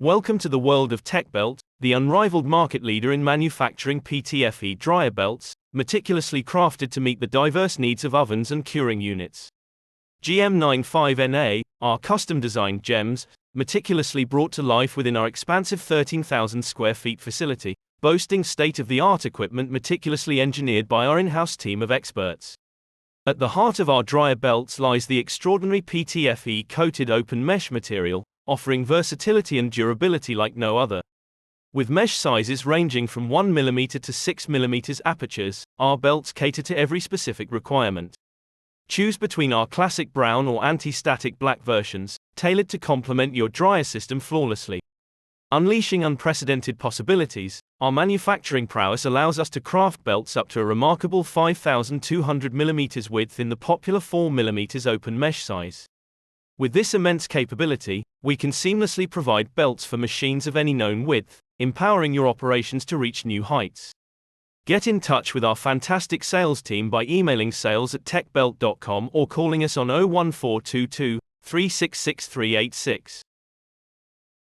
Welcome to the world of Techbelt, the unrivaled market leader in manufacturing PTFE dryer belts, meticulously crafted to meet the diverse needs of ovens and curing units. GM95NA, our custom-designed gems, meticulously brought to life within our expansive 13,000 square feet facility, boasting state-of-the-art equipment meticulously engineered by our in-house team of experts. At the heart of our dryer belts lies the extraordinary PTFE coated open mesh material, offering versatility and durability like no other. With mesh sizes ranging from 1mm to 6mm apertures, our belts cater to every specific requirement. Choose between our classic brown or anti-static black versions, tailored to complement your dryer system flawlessly. Unleashing unprecedented possibilities, our manufacturing prowess allows us to craft belts up to a remarkable 5,200mm width in the popular 4mm open mesh size. With this immense capability, we can seamlessly provide belts for machines of any known width, empowering your operations to reach new heights. Get in touch with our fantastic sales team by emailing sales@techbelt.com or calling us on 01422 366 386.